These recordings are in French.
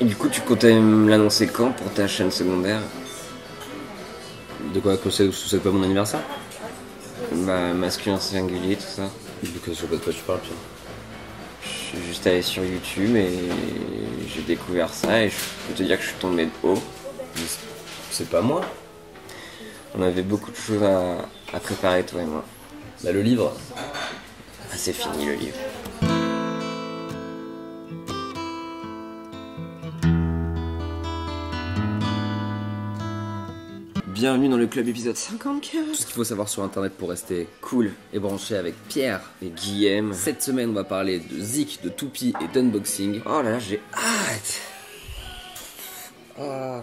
Et du coup, tu comptais me l'annoncer quand pour ta chaîne secondaire? De quoi? Que c'est pas mon anniversaire? Bah, masculin singulier, tout ça. Je sais pas de quoi tu parles, Pierre. Je suis juste allé sur YouTube et j'ai découvert ça et je peux te dire que je suis tombé de haut. C'est pas moi. On avait beaucoup de choses à préparer, toi et moi. Bah, le livre. Ah, c'est fini le livre. Bienvenue dans le club épisode 54. Tout ce qu'il faut savoir sur internet pour rester Cool. et branché avec Pierre. Et Guillaume. Cette semaine, on va parler de Zik, de Toupie et d'unboxing. Oh là là, j'ai hâte. Oh.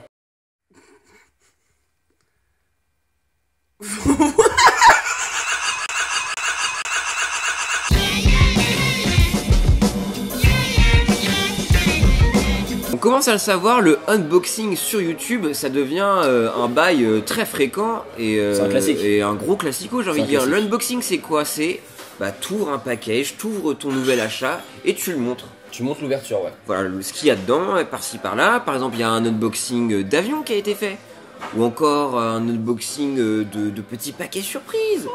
On commence à le savoir, le unboxing sur YouTube, ça devient un bail très fréquent et, C'est un classique. Et un gros classico, j'ai envie de C'est un dire. classique. L'unboxing, c'est quoi? C'est t'ouvres un package, t'ouvres ton nouvel achat et tu le montres. Tu montes l'ouverture, ouais. Voilà ce qu'il y a dedans, par-ci par-là. Par exemple, il y a un unboxing d'avion qui a été fait, ou encore un unboxing de petits paquets surprises.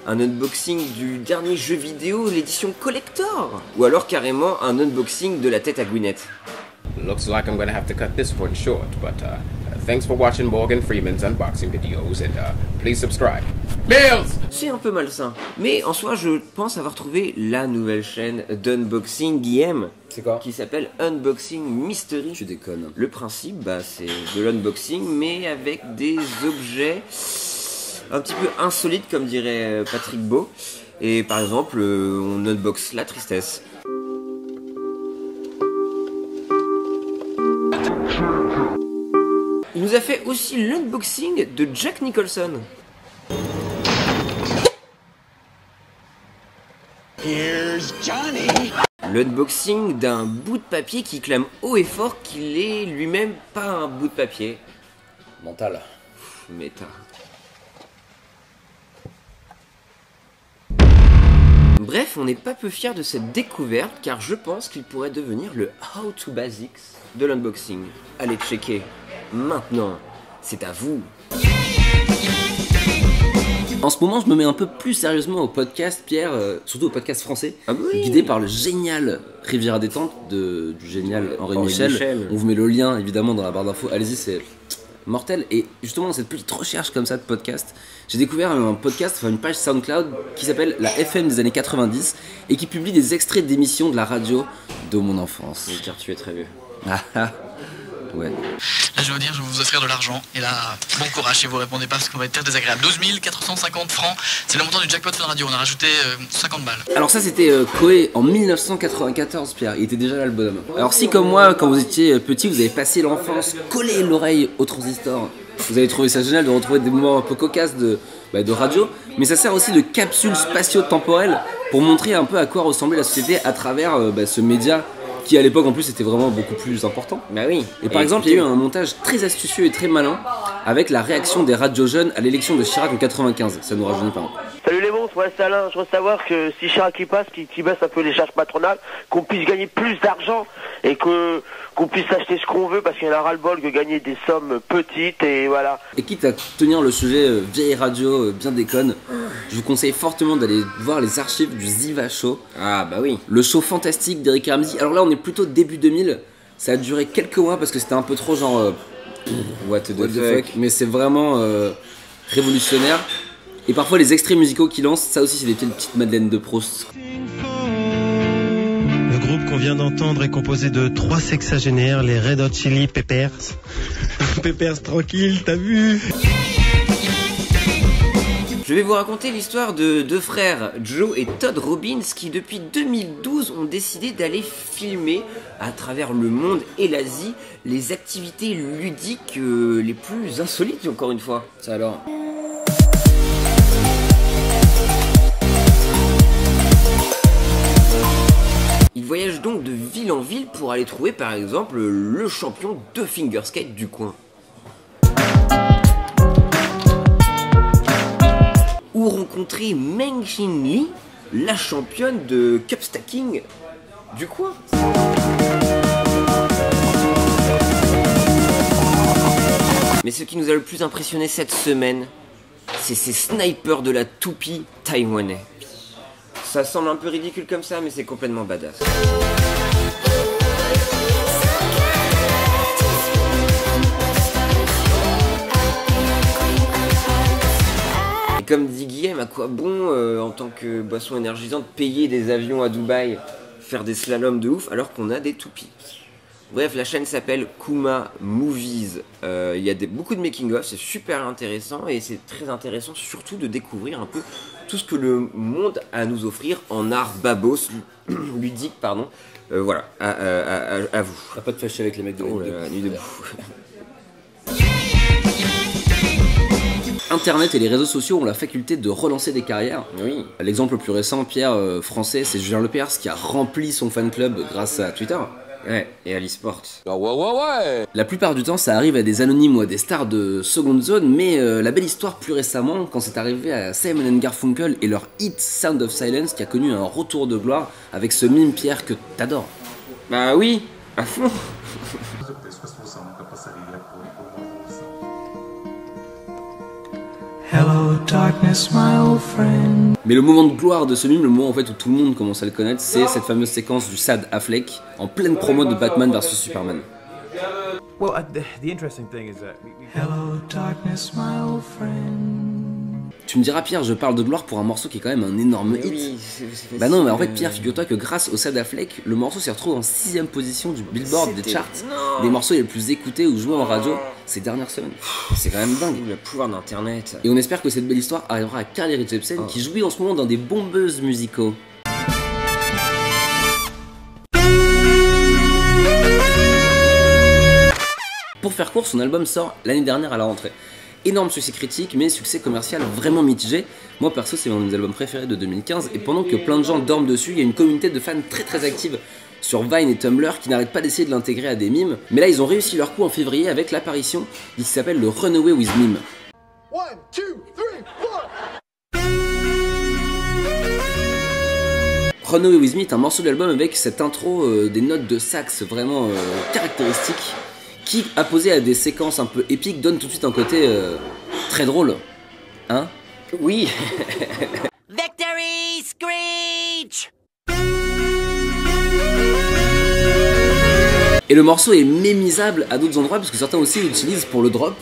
Un unboxing du dernier jeu vidéo, l'édition collector. Ou alors carrément un unboxing de la tête à Gwyneth. Looks like I'm gonna have to cut this one short, but thanks for watching Morgan Freeman's unboxing videos and please subscribe. Bills! C'est un peu malsain, mais en soi je pense avoir trouvé la nouvelle chaîne d'unboxing Guillaume, C'est quoi? qui s'appelle Unboxing Mystery. Tu déconnes. Le principe, c'est de l'unboxing, mais avec des objets un petit peu insolites, comme dirait Patrick Beau. Et par exemple, on unboxe la tristesse. Il nous a fait aussi l'unboxing de Jack Nicholson. Here's Johnny. L'unboxing d'un bout de papier qui clame haut et fort qu'il est lui-même pas un bout de papier. Mental. Méta. Bref, on n'est pas peu fiers de cette découverte car je pense qu'il pourrait devenir le How to Basics de l'unboxing. Allez checker. Maintenant, c'est à vous. En ce moment, je me mets un peu plus sérieusement au podcast, Pierre, surtout au podcast français, Ah oui. guidé par le génial Riviera Détente du génial Henri Henri Michel. Michel. On vous met le lien évidemment dans la barre d'infos. Allez-y, c'est mortel. Et justement, dans cette petite recherche comme ça de podcast, j'ai découvert un podcast, enfin une page SoundCloud qui s'appelle la FM des années 90 et qui publie des extraits d'émissions de la radio de mon enfance. Oui, car tu es très vieux. Ah ah. Ouais. Là, je vais vous dire, je vais vous offrir de l'argent. Et là, bon courage si vous répondez pas, parce qu'on va être très désagréable. 12 450 francs, c'est le montant du jackpot Fun Radio. On a rajouté 50 balles. Alors ça c'était Koé en 1994, Pierre, il était déjà là le bonhomme. Alors si comme moi, quand vous étiez petit, vous avez passé l'enfance collé l'oreille au transistor, vous avez trouvé ça génial de retrouver des moments un peu cocasses de radio, mais ça sert aussi de capsule spatio-temporelle pour montrer un peu à quoi ressemblait la société à travers ce média qui à l'époque en plus était vraiment beaucoup plus important. Bah oui. Et par exemple, il y a eu un montage très astucieux et très malin avec la réaction des radios jeunes à l'élection de Chirac en 95, ça nous rajeunit pas. Salut les monstres, ouais c'est Alain, je veux savoir que si Chirac y passe, qu'il baisse un peu les charges patronales, qu'on puisse gagner plus d'argent et qu'on puisse acheter ce qu'on veut parce qu'il y en a ras-le-bol que gagner des sommes petites et voilà. Et quitte à tenir le sujet vieille radio bien déconne, je vous conseille fortement d'aller voir les archives du Ziva Show. Ah bah oui. Le show fantastique d'Eric et Ramsey. Alors là on est plutôt début 2000, ça a duré quelques mois parce que c'était un peu trop genre What the what the fuck. fuck, mais c'est vraiment révolutionnaire. Et parfois les extraits musicaux qu'ils lancent, ça aussi c'est des petites Madeleines de Proust. Le groupe qu'on vient d'entendre est composé de 3 sexagénaires, les Red Hot Chili Peppers. Peppers tranquille, t'as vu? Je vais vous raconter l'histoire de deux frères, Joe et Todd Robbins, qui depuis 2012 ont décidé d'aller filmer à travers le monde et l'Asie les activités ludiques les plus insolites, encore une fois. Ça alors. Ils voyagent donc de ville en ville pour aller trouver par exemple le champion de fingerskate du coin. Ou rencontrer Meng Xin Li, la championne de cup stacking du coin. ce qui nous a le plus impressionné cette semaine, c'est ces snipers de la toupie taïwanais. Ça semble un peu ridicule comme ça, mais c'est complètement badass. Et comme dit Guillaume, à quoi bon, en tant que boisson énergisante, payer des avions à Dubaï, faire des slaloms de ouf, alors qu'on a des toupies? Bref, la chaîne s'appelle Kuma Movies. Il y a beaucoup de making-of, c'est super intéressant et c'est très intéressant surtout de découvrir un peu tout ce que le monde a à nous offrir en art babos, ludique, pardon. Voilà, à vous. T'as pas de fâcher avec les mecs de Nuit debout. Internet et les réseaux sociaux ont la faculté de relancer des carrières. Oui. L'exemple le plus récent, Pierre, français, c'est Julien Lepers qui a rempli son fan club grâce à Twitter. Ouais, et à l'e-sport. La plupart du temps, ça arrive à des anonymes ou à des stars de seconde zone, mais la belle histoire plus récemment, quand c'est arrivé à Simon & Garfunkel et leur hit Sound of Silence qui a connu un retour de gloire avec ce mime Pierre que t'adores. Bah oui, à fond. Hello darkness, my old friend. Mais le moment de gloire de ce mime, le moment en fait où tout le monde commence à le connaître, c'est cette fameuse séquence du Sad Affleck en pleine promo de Batman vs Superman. Well, the interesting thing is that Hello darkness, my old friend. Tu me diras Pierre, je parle de gloire pour un morceau qui est quand même un énorme hit. Oui, Bah non, mais en fait Pierre, figure-toi que grâce au Sad Affleck, le morceau s'est retrouvé en 6ème position du Billboard des charts, des morceaux les plus écoutés ou joués en radio ces dernières semaines. C'est quand même dingue. Le pouvoir d'internet. Et on espère que cette belle histoire arrivera à Carly Rae Jepsen qui jouit en ce moment dans des bombeuses musicaux. Pour faire court, son album sort l'année dernière à la rentrée. Énorme succès critique, mais succès commercial vraiment mitigé. Moi perso, c'est l'un de mes albums préférés de 2015, et pendant que plein de gens dorment dessus, il y a une communauté de fans très active sur Vine et Tumblr qui n'arrêtent pas d'essayer de l'intégrer à des mimes. Mais là, ils ont réussi leur coup en février avec l'apparition qui s'appelle le Runaway with Meme. 1, 2, 3, 4. Runaway with Me est un morceau de l'album avec cette intro des notes de sax vraiment caractéristiques qui, apposé à des séquences un peu épiques, donne tout de suite un côté très drôle. Hein? Oui. Victory Screech! Et le morceau est mémisable à d'autres endroits parce que certains aussi l'utilisent pour le drop.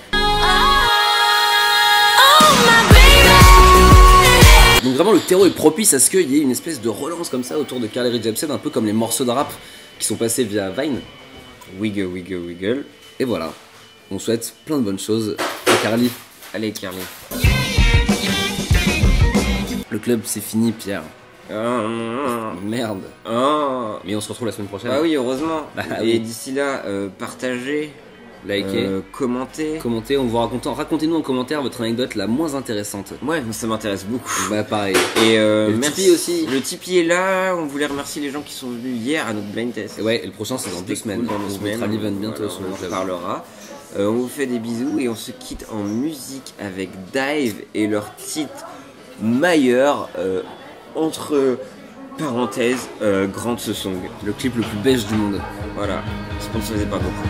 Donc vraiment le terreau est propice à ce qu'il y ait une espèce de relance comme ça autour de Carly Rae Jepsen, un peu comme les morceaux de rap qui sont passés via Vine. Wiggle, wiggle, wiggle. Et voilà, on souhaite plein de bonnes choses à Carly. Allez, Carly. Le club c'est fini Pierre. Merde. Mais on se retrouve la semaine prochaine. Ah oui, heureusement. Ah et oui. d'ici là, partagez, Likez, commentez. commentez, on vous racontez-nous en commentaire votre anecdote la moins intéressante. Ouais, ça m'intéresse beaucoup. Bah pareil. Et le merci Tipeee aussi. Le Tipeee est là. On voulait remercier les gens qui sont venus hier à notre blind test. Et ouais, et le prochain c'est dans 2 semaines. Cool, dans 2 On semaines. mettra l'event bientôt Voilà, sur on le en club. reparlera. On vous fait des bisous et on se quitte en musique avec Dive et leur titre Meilleur entre parenthèses Grande ce song. Le clip le plus beige du monde. Voilà, sponsorisé par GoPro.